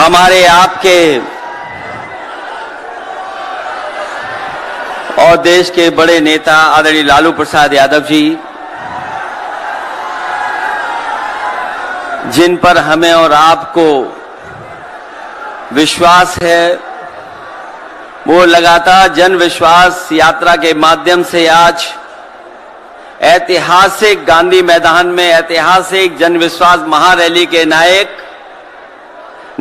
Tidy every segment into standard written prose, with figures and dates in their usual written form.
हमारे आपके और देश के बड़े नेता आदरणीय लालू प्रसाद यादव जी, जिन पर हमें और आपको विश्वास है, वो लगातार जन विश्वास यात्रा के माध्यम से आज ऐतिहासिक गांधी मैदान में ऐतिहासिक जन विश्वास महारैली के नायक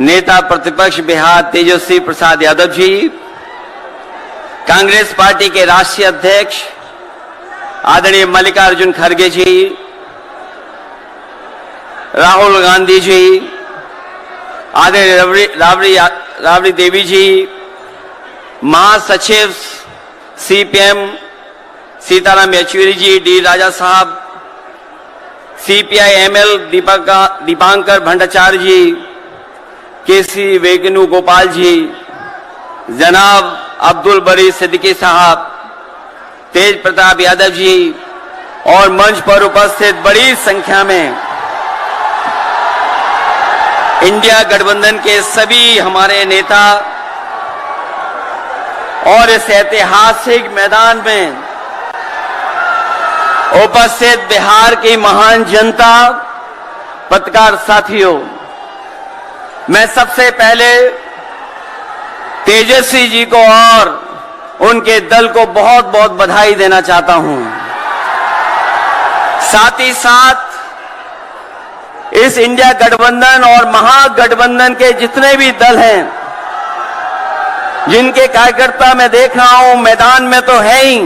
नेता प्रतिपक्ष बिहार तेजस्वी प्रसाद यादव जी, कांग्रेस पार्टी के राष्ट्रीय अध्यक्ष आदरणीय मल्लिकार्जुन खड़गे जी, राहुल गांधी जी, आदरणीय राबड़ी देवी जी, महासचिव सीपीएम सीताराम येचुरी जी, डी राजा साहब, सीपीआई एमएल दीपांकर भट्टाचार्य जी, केसी वेणुगोपाल जी, जनाब अब्दुल बरी सिद्दीकी साहब, तेज प्रताप यादव जी और मंच पर उपस्थित बड़ी संख्या में इंडिया गठबंधन के सभी हमारे नेता और इस ऐतिहासिक मैदान में उपस्थित बिहार की महान जनता, पत्रकार साथियों, मैं सबसे पहले तेजस्वी जी को और उनके दल को बहुत बहुत बधाई देना चाहता हूं। साथ ही साथ इस इंडिया गठबंधन और महागठबंधन के जितने भी दल हैं, जिनके कार्यकर्ता मैं देख रहा हूं मैदान में तो है ही,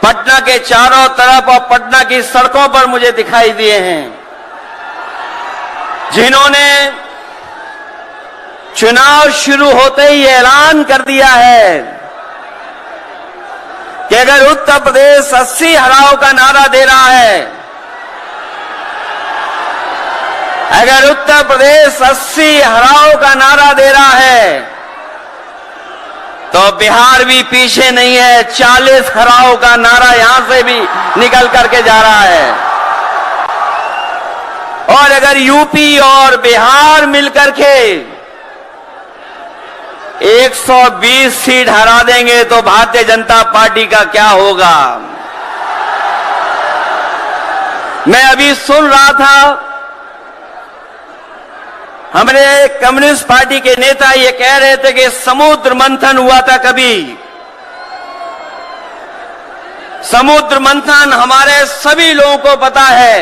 पटना के चारों तरफ और पटना की सड़कों पर मुझे दिखाई दिए हैं, जिन्होंने चुनाव शुरू होते ही ऐलान कर दिया है कि अगर उत्तर प्रदेश 80 हराओ का नारा दे रहा है, अगर उत्तर प्रदेश 80 हराओ का नारा दे रहा है, तो बिहार भी पीछे नहीं है। 40 हराओ का नारा यहां से भी निकल करके जा रहा है। और अगर यूपी और बिहार मिलकर के 120 सीट हरा देंगे तो भारतीय जनता पार्टी का क्या होगा। मैं अभी सुन रहा था, हमारे कम्युनिस्ट पार्टी के नेता ये कह रहे थे कि समुद्र मंथन हुआ था कभी। समुद्र मंथन हमारे सभी लोगों को पता है,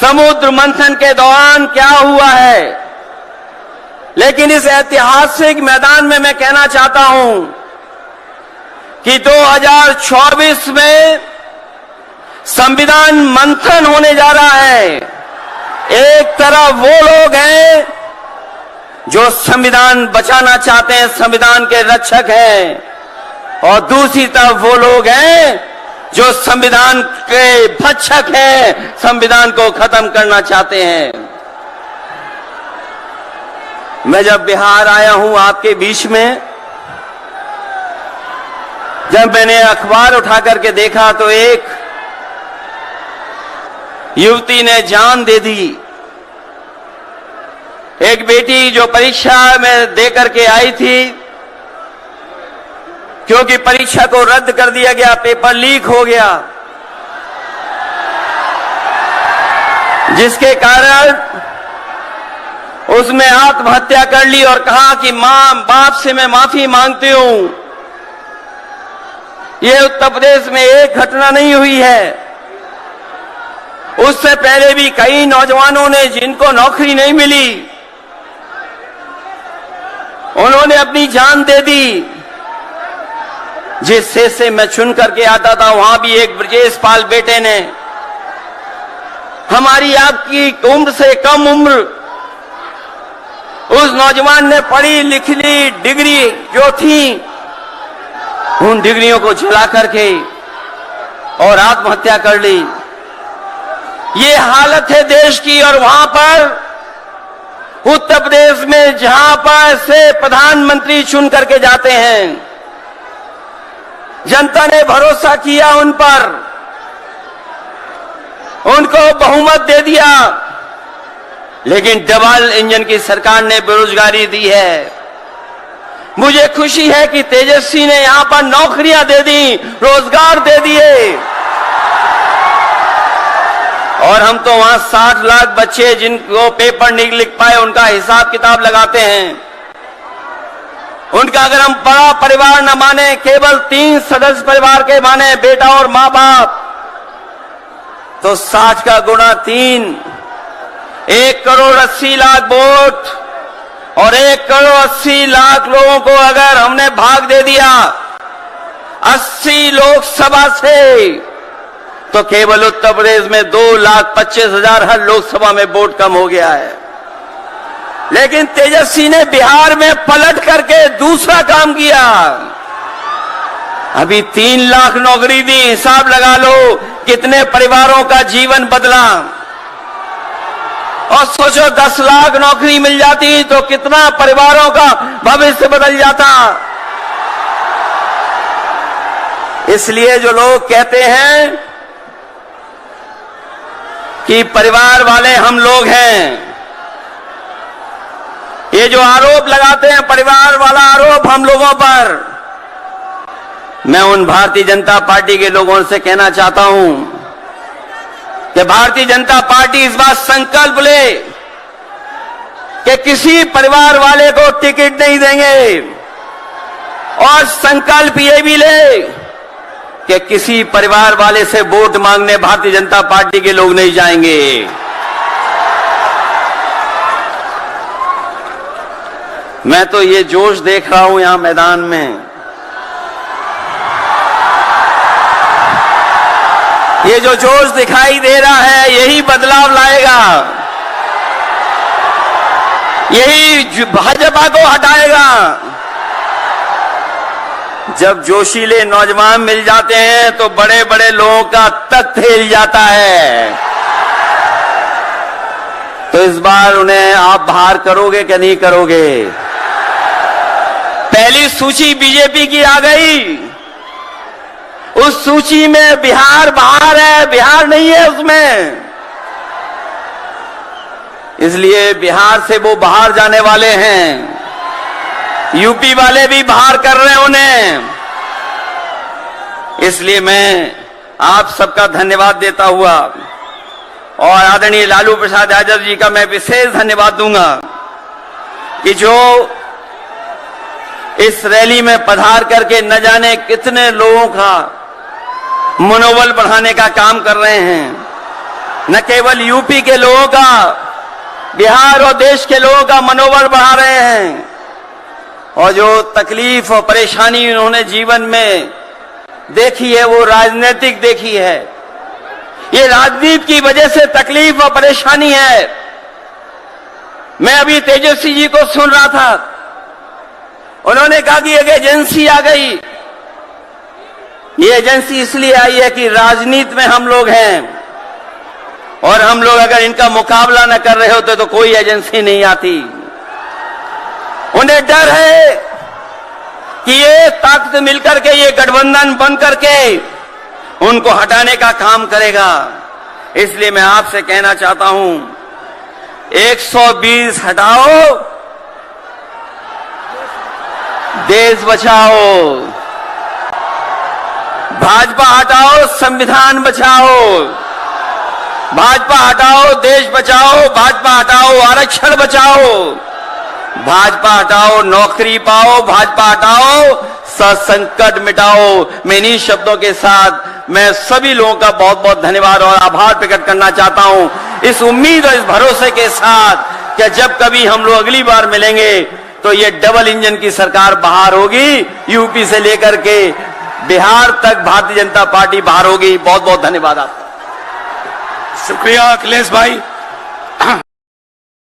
समुद्र मंथन के दौरान क्या हुआ है। लेकिन इस ऐतिहासिक मैदान में मैं कहना चाहता हूं कि 2024 में संविधान मंथन होने जा रहा है। एक तरफ वो लोग हैं जो संविधान बचाना चाहते हैं, संविधान के रक्षक हैं, और दूसरी तरफ वो लोग हैं जो संविधान के भक्षक हैं, संविधान को खत्म करना चाहते हैं। मैं जब बिहार आया हूं आपके बीच में, जब मैंने अखबार उठा करके देखा तो एक युवती ने जान दे दी। एक बेटी जो परीक्षा में दे करके आई थी, क्योंकि परीक्षा को रद्द कर दिया गया, पेपर लीक हो गया, जिसके कारण उसने आत्महत्या कर ली और कहा कि मां बाप से मैं माफी मांगती हूं। यह उत्तर प्रदेश में एक घटना नहीं हुई है। उससे पहले भी कई नौजवानों ने, जिनको नौकरी नहीं मिली, उन्होंने अपनी जान दे दी। जिस से मैं चुन करके आता था, वहां भी एक ब्रजेश पाल बेटे ने, हमारी आपकी उम्र से कम उम्र, उस नौजवान ने पढ़ी लिख ली डिग्री जो थी, उन डिग्रियों को जला करके और आत्महत्या कर ली। ये हालत है देश की। और वहां पर उत्तर प्रदेश में, जहां पर से प्रधानमंत्री चुन करके जाते हैं, जनता ने भरोसा किया उन पर, उनको बहुमत दे दिया। लेकिन डबल इंजन की सरकार ने बेरोजगारी दी है। मुझे खुशी है कि तेजस्वी ने यहां पर नौकरियां दे दी, रोजगार दे दिए, और हम तो वहां 60 लाख बच्चे जिनको पेपर नहीं लिख पाए उनका हिसाब किताब लगाते हैं। उनका अगर हम बड़ा परिवार न माने, केवल 3 सदस्य परिवार के माने, बेटा और मां बाप, तो 60 का गुणा 3, 1,80,00,000 वोट और 1,80,00,000 लोगों को अगर हमने भाग दे दिया 80 लोकसभा से, तो केवल उत्तर प्रदेश में 2,25,000 हर लोकसभा में वोट कम हो गया है। लेकिन तेजस्वी ने बिहार में पलट करके दूसरा काम किया। अभी 3 लाख नौकरी दी, हिसाब लगा लो कितने परिवारों का जीवन बदला। और सोचो 10 लाख नौकरी मिल जाती तो कितना परिवारों का भविष्य बदल जाता। इसलिए जो लोग कहते हैं कि परिवार वाले हम लोग हैं, ये जो आरोप लगाते हैं परिवार वाला आरोप हम लोगों पर, मैं उन भारतीय जनता पार्टी के लोगों से कहना चाहता हूं कि भारतीय जनता पार्टी इस बात संकल्प ले कि किसी परिवार वाले को टिकट नहीं देंगे, और संकल्प ये भी ले कि किसी परिवार वाले से वोट मांगने भारतीय जनता पार्टी के लोग नहीं जाएंगे। मैं तो ये जोश देख रहा हूं यहां मैदान में, ये जो जोश दिखाई दे रहा है यही बदलाव लाएगा, यही भाजपा को हटाएगा। जब जोशीले नौजवान मिल जाते हैं तो बड़े बड़े लोगों का तख्त हिल जाता है। तो इस बार उन्हें आप बाहर करोगे कि नहीं करोगे? पहली सूची बीजेपी की आ गई, उस सूची में बिहार बाहर है, बिहार नहीं है उसमें। इसलिए बिहार से वो बाहर जाने वाले हैं, यूपी वाले भी बाहर कर रहे हैं उन्हें। इसलिए मैं आप सबका धन्यवाद देता हुआ, और आदरणीय लालू प्रसाद यादव जी का मैं विशेष धन्यवाद दूंगा कि जो इस रैली में पधार करके न जाने कितने लोगों का मनोबल बढ़ाने का काम कर रहे हैं। न केवल यूपी के लोगों का, बिहार और देश के लोगों का मनोबल बढ़ा रहे हैं। और जो तकलीफ और परेशानी उन्होंने जीवन में देखी है वो राजनीतिक देखी है। ये राजनीति की वजह से तकलीफ और परेशानी है। मैं अभी तेजस्वी जी को सुन रहा था, उन्होंने कहा कि एक एजेंसी आ गई। ये एजेंसी इसलिए आई है कि राजनीति में हम लोग हैं, और हम लोग अगर इनका मुकाबला न कर रहे होते तो कोई एजेंसी नहीं आती। उन्हें डर है कि ये ताकत मिलकर के, ये गठबंधन बन करके उनको हटाने का काम करेगा। इसलिए मैं आपसे कहना चाहता हूं, 120 हटाओ, देश बचाओ। भाजपा हटाओ, संविधान बचाओ। भाजपा हटाओ, देश बचाओ। भाजपा हटाओ, आरक्षण बचाओ। भाजपा हटाओ, नौकरी पाओ। भाजपा हटाओ, संकट मिटाओ। मैं इन्हीं शब्दों के साथ मैं सभी लोगों का बहुत बहुत धन्यवाद और आभार प्रकट करना चाहता हूं, इस उम्मीद और इस भरोसे के साथ कि जब कभी हम लोग अगली बार मिलेंगे तो ये डबल इंजन की सरकार बाहर होगी, यूपी से लेकर के बिहार तक भारतीय जनता पार्टी बाहर होगी। बहुत बहुत धन्यवाद आपका। शुक्रिया अखिलेश भाई।